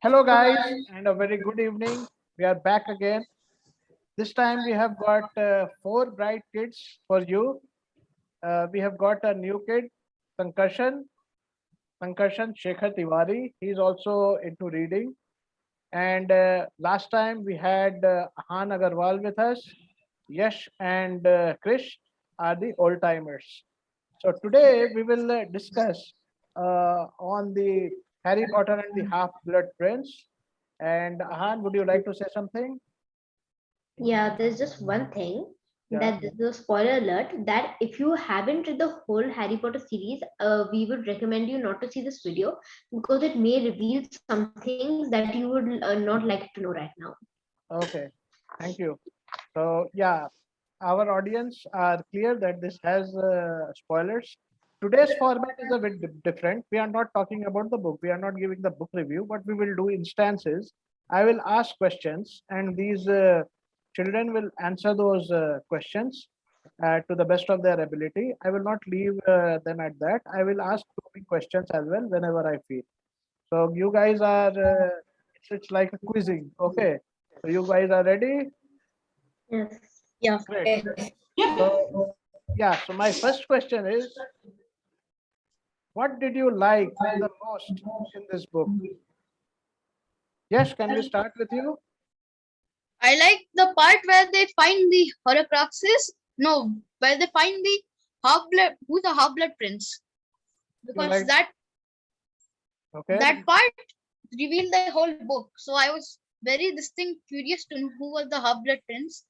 Hello, guys, and a very good evening. We are back again. This time we have got four bright kids for you. We have got a new kid, Sankarshan, Sankarshan Shekhar Tiwari. He's also into reading. And last time we had Han Agarwal with us. Yash and Krish are the old timers. So today we will discuss on the Harry Potter and the Half-Blood Prince. And Han, would you like to say something? Yeah, there's just one thing Yeah. that this is a spoiler alert that if you haven't read the whole Harry Potter series, we would recommend you not to see this video because it may reveal some things that you would not like to know right now. Okay. Thank you. So yeah, our audience are clear that this has spoilers. Today's format is a bit different. We are not talking about the book. We are not giving the book review, but we will do instances. I will ask questions, and these children will answer those questions to the best of their ability. I will not leave them at that. I will ask probing questions as well whenever I feel. So you guys are. It's like a quizzing. Okay. So you guys are ready? Yes. Yeah. Great. So, yeah, so my first question is, what did you like the most in this book? Yes, can we start with you? I like the part where they find the Horcruxes. No, where they find the half-blood. Who's the half-blood prince? You Because like, okay, that part revealed the whole book. So I was very distinct curious to know who was the half-blood prince.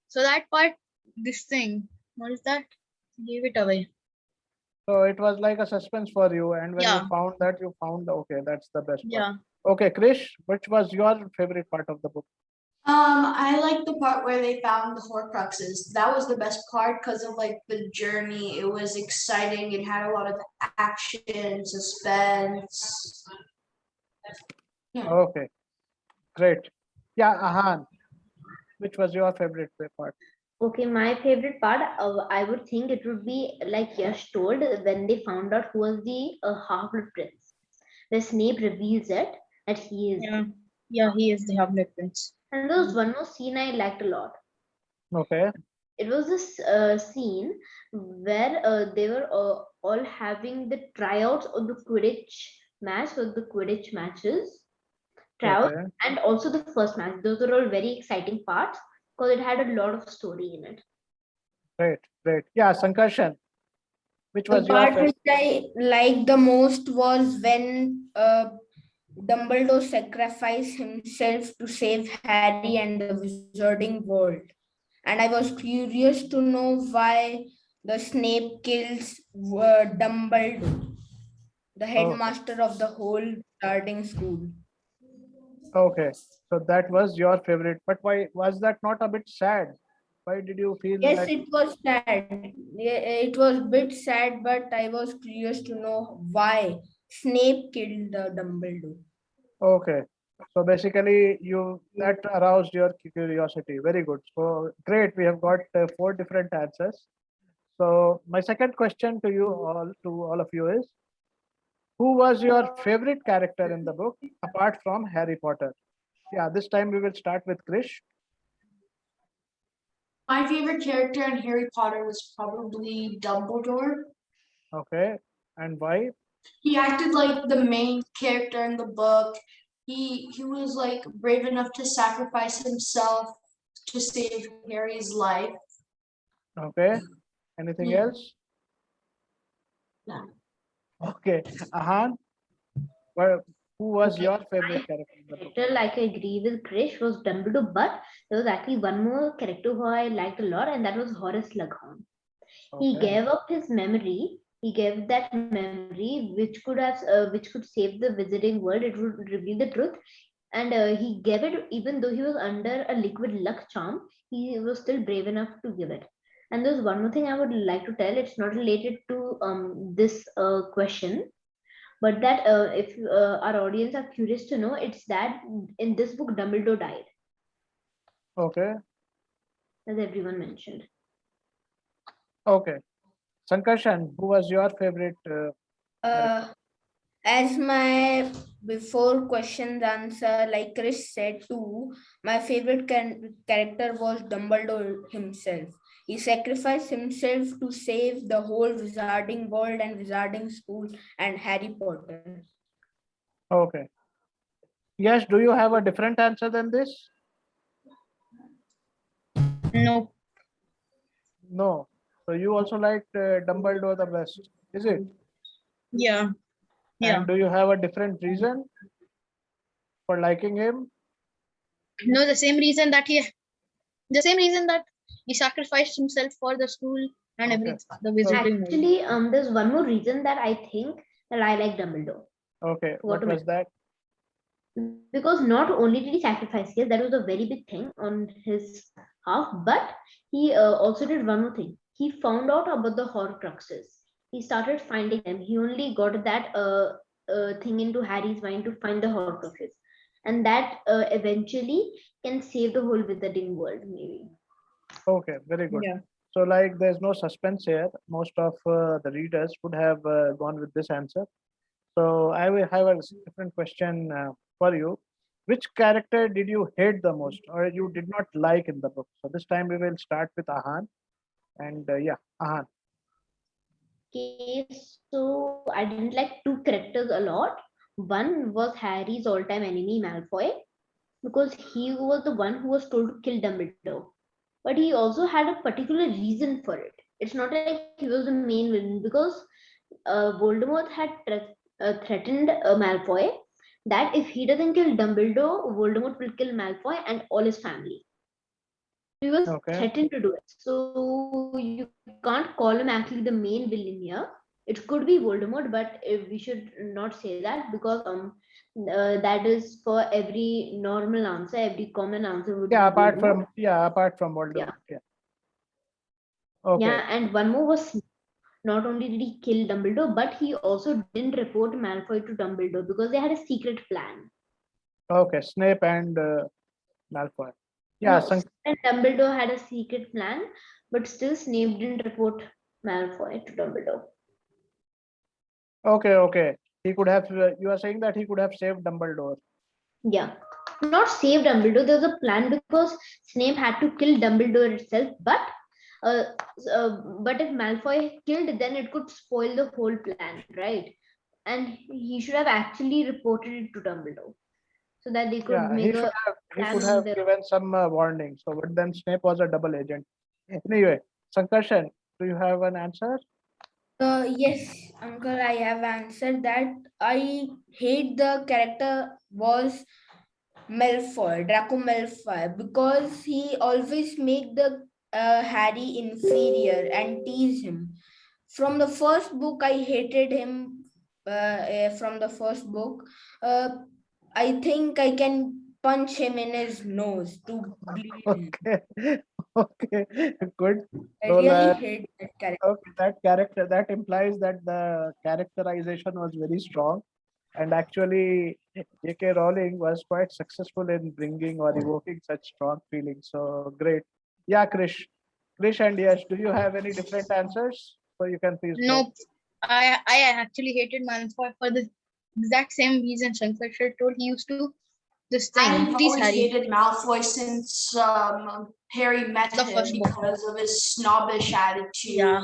So that part, this thing, what is that? Gave it away. so it was like a suspense for you, and when you Yeah. found that, you found, okay, that's the best part. Yeah. Okay, Krish, which was your favorite part of the book? I like the part where they found the Horcruxes. That was the best part because of like the journey. It was exciting. It had a lot of action, suspense. Yeah. Okay, great. Yeah, Ahan, which was your favorite part? Okay, my favorite part, I would think it would be like Yash told when they found out who was the Half-Blood Prince. The Snape reveals it that he is. Yeah. Yeah, he is the half-blood prince. And there was one more scene I liked a lot. Okay, It was this scene where they were all having the tryouts of the Quidditch match or the Quidditch matches, tryouts, okay, and also the first match. Those were all very exciting parts because it had a lot of story in it. great, great. Yeah, Sankarshan, which The was your part favorite? which I liked the most was when Dumbledore sacrificed himself to save Harry and the wizarding world. And I was curious to know why the Snape kills Dumbledore, the headmaster of the whole starting school. Okay, so that was your favorite, but why was that not a bit sad? Why did you feel Yes, that? it was sad. It was a bit sad, but I was curious to know why Snape killed the Dumbledore. Okay, so basically you that aroused your curiosity. Very good. So great, we have got four different answers. So my second question to all of you is, who was your favorite character in the book apart from Harry Potter? Yeah, this time we will start with Krish. My favorite character in Harry Potter was probably Dumbledore. Okay, and why? He acted like the main character in the book. He was like brave enough to sacrifice himself to save Harry's life. Okay, anything Yeah. else? No. Okay, Ahan, well, who was Okay, your favorite character in the book? Character, like I agree with Krish, was Dumbledore, but there was actually one more character who I liked a lot, and that was Horace Slughorn. He Okay, gave up his memory. He gave that memory, which could save the wizarding world. It would reveal the truth, and he gave it even though he was under a liquid luck charm. He was still brave enough to give it. And there's one more thing I would like to tell. It's not related to this question, but that if our audience are curious to know, it's that in this book Dumbledore died, okay, as everyone mentioned. okay. Sankarshan, who was your favorite? Uh, as my before questions answer, like Chris said too, my favorite character was Dumbledore himself. He sacrificed himself to save the whole wizarding world and wizarding school and Harry Potter. Okay. Yes, do you have a different answer than this? No. No. So you also like Dumbledore the best, is it? Yeah. Yeah. And do you have a different reason for liking him? No, the same reason that he sacrificed himself for the school and Okay. everything, the wizarding world. Actually, there's one more reason that I think that I like Dumbledore. Okay. What What to was that? Because not only did he sacrifice, yes, that was a very big thing on his half, but he also did one more thing. He found out about the Horcruxes. He started finding them. He only got that thing into Harry's mind to find the Horcruxes, and that eventually can save the whole wizarding world, maybe. Okay. Very good. Yeah. So like there's no suspense here. Most of the readers would have gone with this answer. So I will have a different question for you. Which character did you hate the most or you did not like in the book? So this time we will start with Ahan. And yeah, Ahan. Okay, so I didn't like two characters a lot. One was Harry's all-time enemy, Malfoy, because he was the one who was told to kill Dumbledore. But he also had a particular reason for it. It's not like he was the main villain, because Voldemort had threatened Malfoy that if he doesn't kill Dumbledore, Voldemort will kill Malfoy and all his family. He was Okay. threatened to do it. So you can't call him actually the main villain here. It could be Voldemort, but we should not say that, because that is for every normal answer, every common answer would Yeah, be Voldemort. apart from Yeah. Voldemort. Yeah. Okay. Yeah, and one more was Snape. Not only did he kill Dumbledore, but he also didn't report Malfoy to Dumbledore because they had a secret plan. Okay. Snape and Malfoy. Yeah. No, and Dumbledore had a secret plan, but still Snape didn't report Malfoy to Dumbledore. Okay. Okay. He could have. You are saying that he could have saved Dumbledore. Yeah, not save Dumbledore. There was a plan because Snape had to kill Dumbledore itself, uh, but if Malfoy killed, then it could spoil the whole plan, right? And he should have actually reported it to Dumbledore so that they could Yeah. make a He plan could on have their. given some warning. So, but then Snape was a double agent. Anyway, Sankarshan, do you have an answer? Yes, uncle, I have answered that. I hate the character was Malfoy, Draco Malfoy, because he always make the Harry inferior and tease him. From the first book, I hated him. From the first book, uh, I think I can punch him in his nose to bleed him. Okay. Okay. Good. I So, really hate that character. okay, that implies that the characterization was very strong, and actually J.K. Rowling was quite successful in bringing or evoking such strong feelings. So great. Yeah, Krish and Yash, do you have any different answers? So you can please go. Nope. I actually hated Malfoy for the exact same reason Shankar told. He used to this thing I've tease always Harry. hated Malfoy since Harry met The him first book. because of his snobbish attitude. Yeah.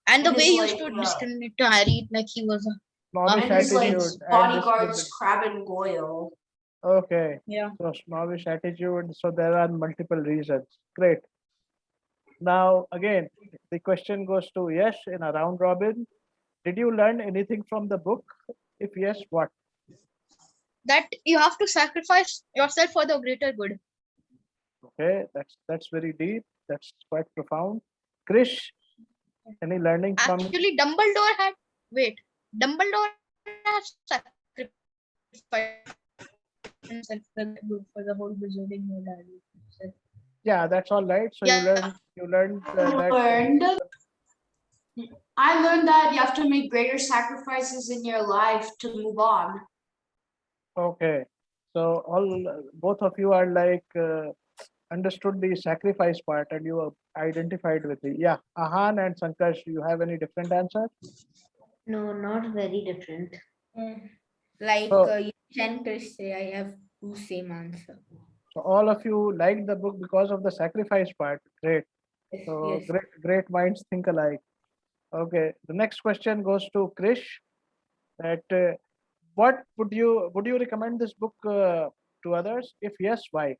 And the And way his, he used like, to discriminate to Harry, like he was a Snobbish and his like attitude and bodyguards Crab and Goyle. Okay. yeah. So snobbish attitude. So there are multiple reasons. Great. Now again, the question goes to Yash in a round robin. Did you learn anything from the book? If yes, what? That you have to sacrifice yourself for the greater good. Okay, that's very deep. That's quite profound. Krish, any learning from? Actually, Dumbledore had Dumbledore has sacrificed himself for the good for the whole wizarding world. Yeah, that's all right. So Yeah. you learned that. I learned that you have to make greater sacrifices in your life to move on. Okay, so both of you are like understood the sacrifice part, and you are identified with it. Yeah, Ahan and Sankash, you have any different answer? No, not very different. Like So, you and Chris say, I have two same answer. so all of you liked the book because of the sacrifice part. Great. Yes, So yes. great minds think alike. Okay. The next question goes to Krish. That what would you recommend this book to others? If yes, why?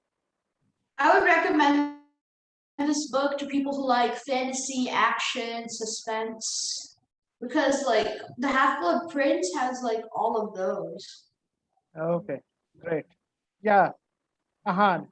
I would recommend this book to people who like fantasy, action, suspense. Because like the Half Blood Prince has like all of those. Okay. Great. Yeah. Ahan.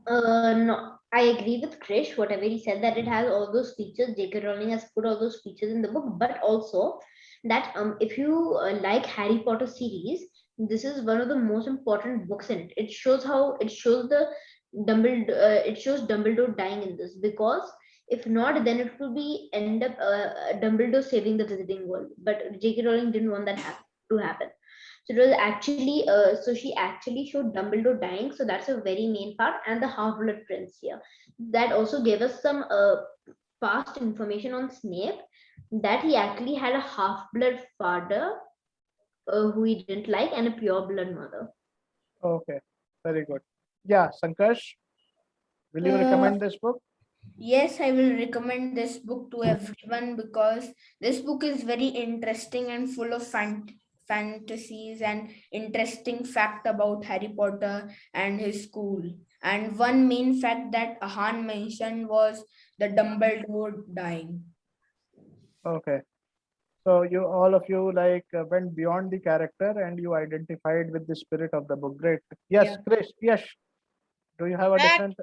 No, I agree with Krish, whatever he said, that it has all those features. J.K. Rowling has put all those features in the book, but also that if you like Harry Potter series, this is one of the most important books in it. It shows the it shows Dumbledore dying in this, because if not, then it will be end up Dumbledore saving the Wizarding World. But J.K. Rowling didn't want that to happen. So it was actually, so she actually showed Dumbledore dying. So that's a very main part, and the Half-Blood Prince here. That also gave us some past information on Snape, that he actually had a half-blood father who he didn't like, and a pure-blood mother. Okay. Very good. Yeah. Sankash, will you Uh, recommend this book? yes, I will recommend this book to everyone because this book is very interesting and full of fantasies and interesting fact about Harry Potter and his school. And one main fact that Ahan mentioned was the Dumbledore dying. Okay. So you all of you like went beyond the character and you identified with the spirit of the book. Great. Yes, Yeah. Krish. Yes. Do you have a That different?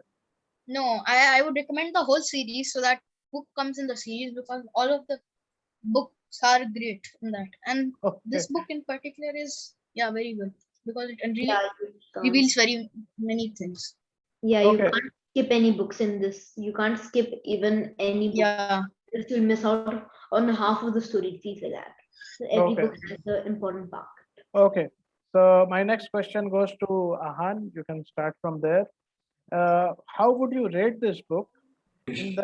no, I would recommend the whole series, so that book comes in the series, because all of the books are great in that. And Okay. this book in particular is, yeah, very good, because it Yeah, reveals very many things. yeah, you Okay. can't skip any books in this. You can't skip even any book. Yeah. Else you'll miss out on half of the story. It feels like that. So every Okay. book has the important part. Okay. So my next question goes to Ahan. You can start from there. How would you rate this book in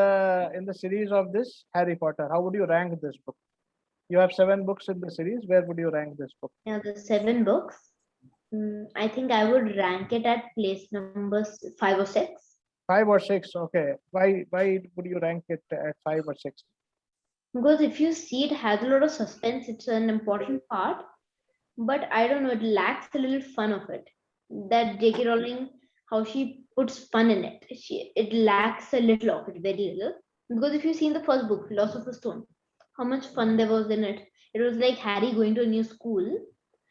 the series of this Harry Potter? How would you rank this book? You have 7 books in the series. Where would you rank this book? Now the 7 books. I think I would rank it at place number 5 or 6. 5 or 6. Okay. Why would you rank it at 5 or 6? Because if you see, it has a lot of suspense. It's an important part, but I don't know. It lacks a little fun of it. That J.K. Rowling, how she puts fun in it. It lacks a little of it, very little. Because if you see in the first book, Philosopher's Stone, how much fun there was in it. It was like Harry going to a new school,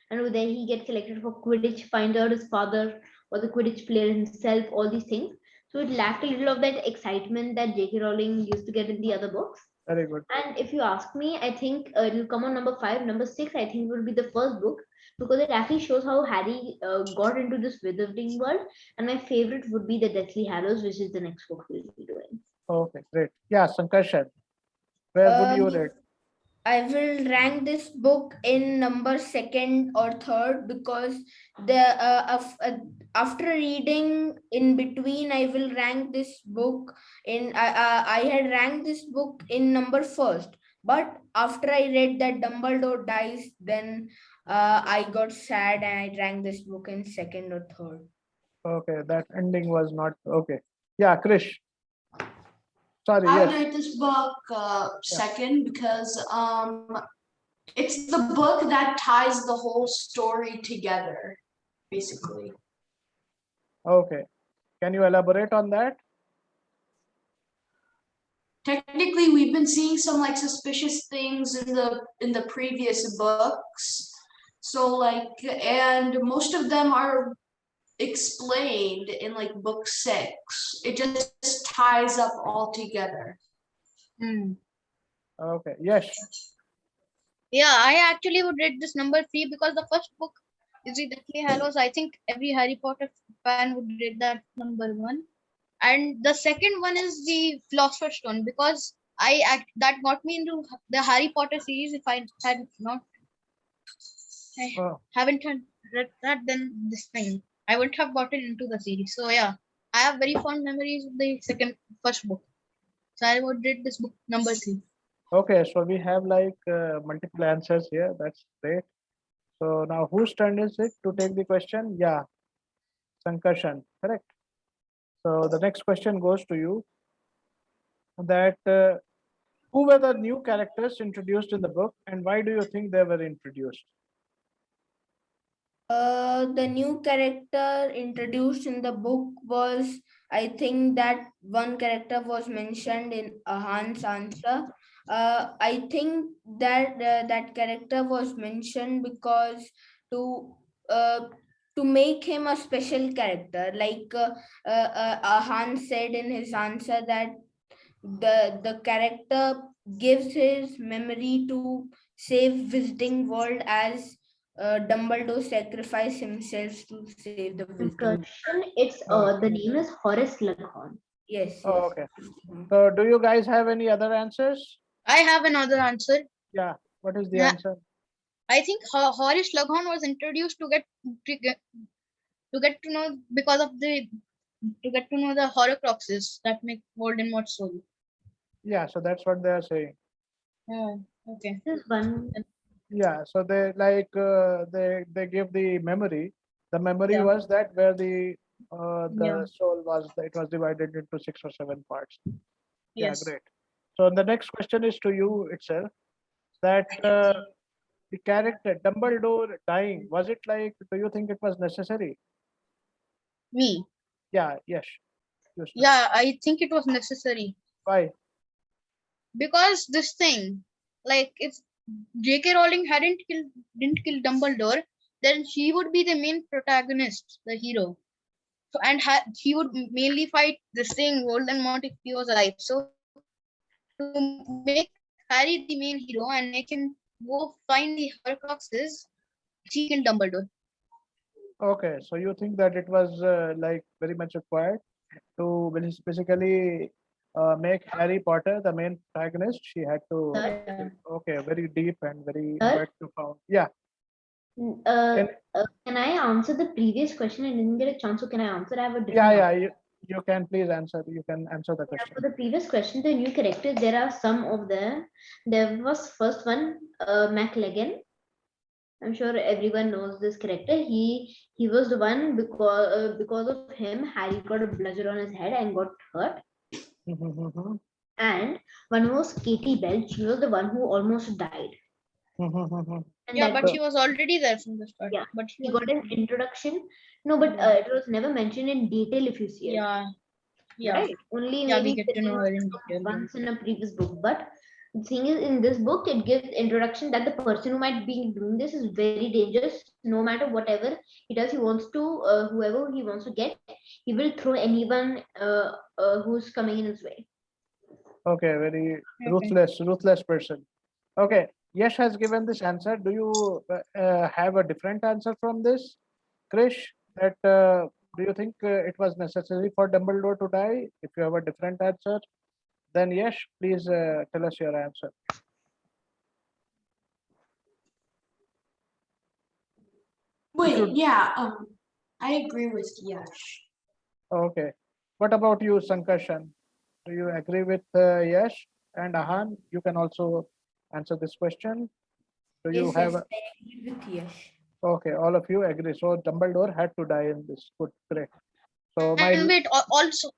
and over there he gets selected for Quidditch, finds out his father was a Quidditch player himself, all these things. So it lacked a little of that excitement that J.K. Rowling used to get in the other books. Very good. And if you ask me, I think it will come on number 5. Number 6, I think, will be the first book, because it actually shows how Harry got into this wizarding world. And my favorite would be the Deathly Hallows, which is the next book we'll be doing. Okay. Great. Yeah, Sankarshan. Where would you Um, rate? I will rank this book in number second or third because after reading in between, I will rank this book in. I had ranked this book in number first, but after I read that Dumbledore dies, then I got sad and I ranked this book in second or third. Okay, that ending was not okay. Yeah, Krish. Sorry. I would Yes. rate this book Yeah. second because it's the book that ties the whole story together, basically. Okay. Can you elaborate on that? Technically, we've been seeing some like suspicious things in the previous books. So like, and most of them are explained in like book 6. It just ties up all together. Hmm. Okay. Yes. Yeah, I actually would rate this number 3, because the first book is the Deathly Hallows. I think every Harry Potter fan would rate that number 1. And the second one is the Philosopher's Stone, because that got me into the Harry Potter series. If I had not, I Oh, haven't had read that, then this thing I wouldn't have gotten into the series. So yeah, I have very fond memories of the first book. So I would rate this book number 3. okay. So we have like multiple answers here. That's great. So now whose turn is it to take the question? Yeah, Sankarshan, correct. So the next question goes to you. That who were the new characters introduced in the book, and why do you think they were introduced? The new character introduced in the book was, I think that one character was mentioned in Ahan's answer. I think that that character was mentioned because to uh, to make him a special character. Like Ahan said in his answer that the character gives his memory to save Visiting World as Dumbledore sacrificed himself to save the Visiting World. Concussion. It's Oh, the name is Horace Slughorn. Yes, oh, yes. okay. So do you guys have any other answers? I have another answer. Yeah. What is the Yeah, answer? I think Horace Slughorn was introduced to get to know because of the to get to know the Horcruxes that make Voldemort soul. Yeah. So that's what they are saying. Oh, okay. This is one. Yeah. So they they give the memory. The memory Yeah. was that where Yeah. the soul was. It was divided into 6 or 7 parts. Yeah. Yes. Great. So the next question is to you itself. That the character Dumbledore dying, was it like? Do you think it was necessary? Me. Yeah. Yes. You start. Yeah, I think it was necessary Why? because this thing, like, if J.K. Rowling didn't kill Dumbledore, then she would be the main protagonist, the hero. So and he would mainly fight this thing Voldemort if he was alive. So to make Harry the main hero and make him go find the Horcruxes, she killed Dumbledore. Okay, so you think that it was like very much required to basically make Harry Potter the main protagonist? She had to. Yeah. Okay, very deep and very Sir? quite profound. Yeah. Uh, Can, can I answer the previous question? I didn't get a chance, so can I answer? I have a different yeah, answer. yeah. You can please answer. You can answer the Yeah, question. for the previous question, the new characters, there are some of them. There was first one, McLagan. I'm sure everyone knows this character. He was the one because of him, Harry got a bludgeon on his head and got hurt. Mhm, And one was Katie Bell. She was the one who almost died. mhm. And Yeah, that but was, she was already there from the start. yeah, But she he was. got an introduction. No, but Yeah. it was never mentioned in detail if you see it. Yeah. Yeah. Right? Only Yeah, we maybe get to know her in detail. once in a previous book. But the thing is, in this book, it gives introduction that the person who might be doing this is very dangerous. No matter whatever he does, he wants to whoever he wants to get, he will throw anyone who's coming in his way. Okay, very Okay. ruthless person. Okay, Yash has given this answer. Do you have a different answer from this, Krish? That do you think it was necessary for Dumbledore to die? If you have a different answer, then Yash, please tell us your answer. If Wait, you yeah, I agree with Yash. okay, what about you, Sankarshan? Do you agree with Yash and Ahan? You can also answer this question. Do you Yes, have yes, I agree with Yash. okay? All of you agree. So Dumbledore had to die in this. Good, great. So my And wait, also,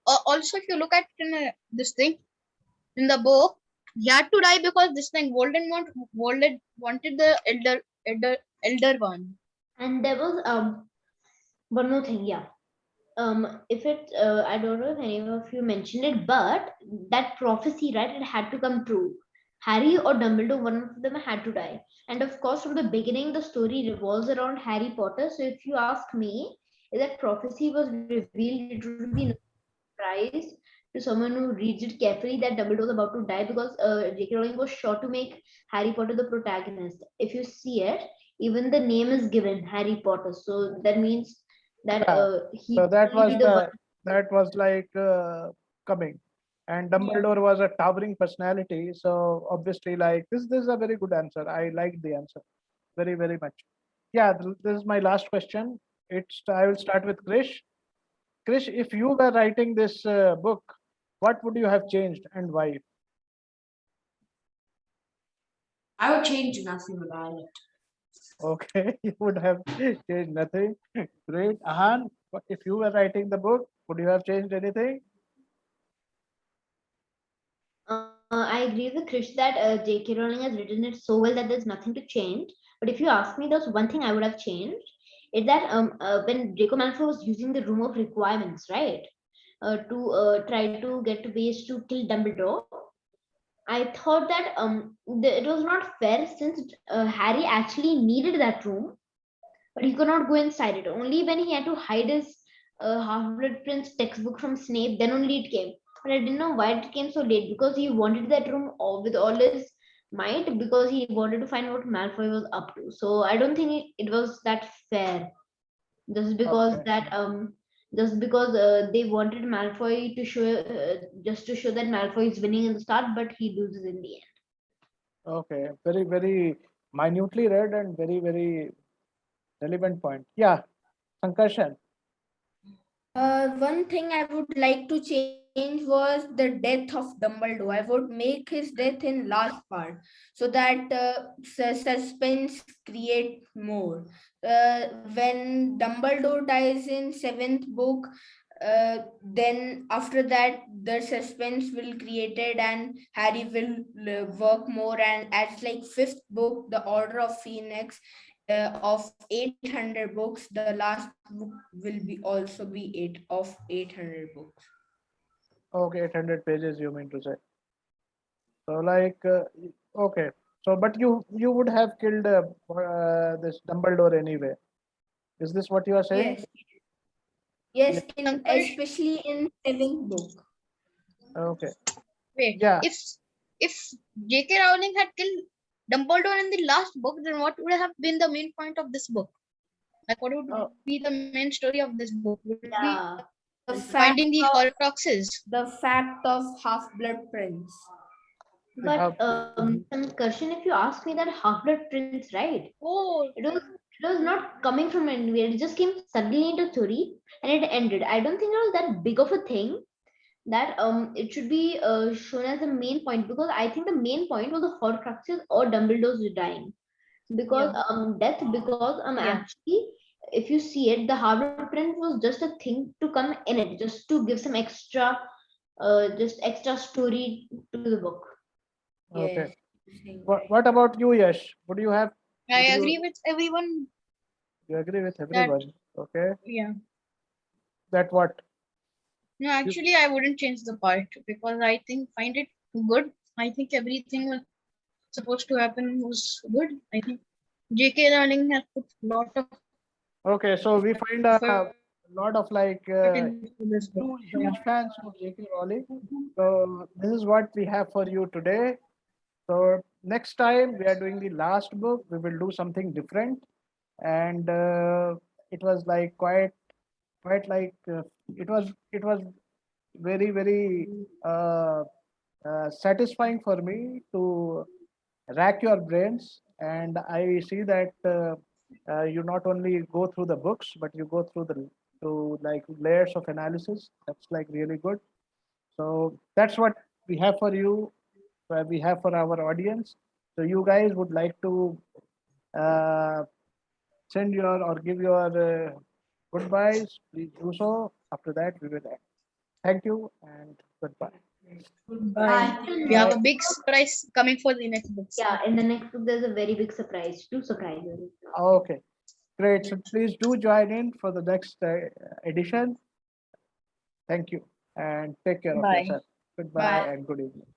if you look at this thing in the book, he had to die because this thing Voldemort wanted the elder one. And there was one more thing, yeah. If it I don't know if any of you mentioned it, but that prophecy, right, it had to come true. Harry or Dumbledore, one of them had to die. And of course, from the beginning, the story revolves around Harry Potter. So if you ask me, if that prophecy was revealed, it would be no surprise to someone who reads it carefully that Dumbledore was about to die, because J.K. Rowling was sure to make Harry Potter the protagonist. If you see it, even the name is given Harry Potter. So that means that yeah, he so will only be the one. that was like coming, and Yeah. Dumbledore was a towering personality. So obviously, like this is a very good answer. I like the answer very much. Yeah, this is my last question. It's I will start with Krish. Krish, if you were writing this book, what would you have changed and why? I would change nothing about it. Okay, you would have changed nothing. Great. Ahan, if you were writing the book, would you have changed anything? I agree with Krish that J.K. Rowling has written it so well that there's nothing to change. But if you ask me, there's one thing I would have changed is that when Draco Malfoy was using the room of requirements, right, to try to get ways to kill Dumbledore, I thought that it was not fair since Harry actually needed that room, but he could not go inside it. Only when he had to hide his Half-Blood Prince textbook from Snape, then only it came. But I didn't know why it came so late because he wanted that room with all his might because he wanted to find what Malfoy was up to. So I don't think it was that fair. Just because Okay. that they wanted Malfoy to show just to show that Malfoy is winning in the start, but he loses in the end. Okay. Very, very minutely read and very, very relevant point. Yeah. Sankarshan. One thing I would like to change was the death of Dumbledore. I would make his death in last part so that suspense create more. When Dumbledore dies in seventh book, then after that the suspense will created and Harry will work more. And as like fifth book, the Order of Phoenix, of 800 books, the last book will be also be 800 books. Okay, 800 pages you mean to say. So like, okay. So, but you would have killed this Dumbledore anyway. Is this what you are saying? Yes, yes, Yeah. in Pankaj, especially in seventh book. Okay. wait. Yeah. If J.K. Rowling had killed Dumbledore in the last book, then what would have been the main point of this book? Like, what would Oh, be the main story of this book? Would it be Yeah, The fact finding the of Horcruxes? Half Blood Prince. we have. but some question if you ask me that Half-Blood Prince, right? Oh, It was not coming from anywhere. It just came suddenly into story and it ended. I don't think it was that big of a thing that it should be shown as the main point because I think the main point was the Horcruxes or Dumbledore's dying because yeah, death because yeah. actually if you see it the Harvard Prince was just a thing to come in it just to give some extra just extra story to the book. Okay. Yes, same right. What about you, Yash? Would you have? I Would agree with everyone you agree with that, everyone? Okay. yeah. That what? No, You, actually, I wouldn't change the part because I think find it good. I think everything was supposed to happen was good. I think J.K. Rowling has put a lot of okay. So we find effort a lot of like into this book. So, yeah. huge fans of J.K. Rowling. So this is what we have for you today. So next time we are doing the last book, we will do something different, and it was like quite like it was very very satisfying for me to rack your brains, and I see that you not only go through the books, but you go through the to like layers of analysis. That's like really good. So that's what we have for you, we have for our audience. So you guys would like to uh, send your or give your goodbyes, please do so. After that, we will end. Thank you and goodbye. Bye. Bye. In the We have Bye. a next big book, surprise coming for the next books. yeah, in the next book there's a very big surprise, two surprises. Okay, great. So please do join in for the next edition. Thank you and take care of Bye. yourself. Goodbye Bye. and good evening.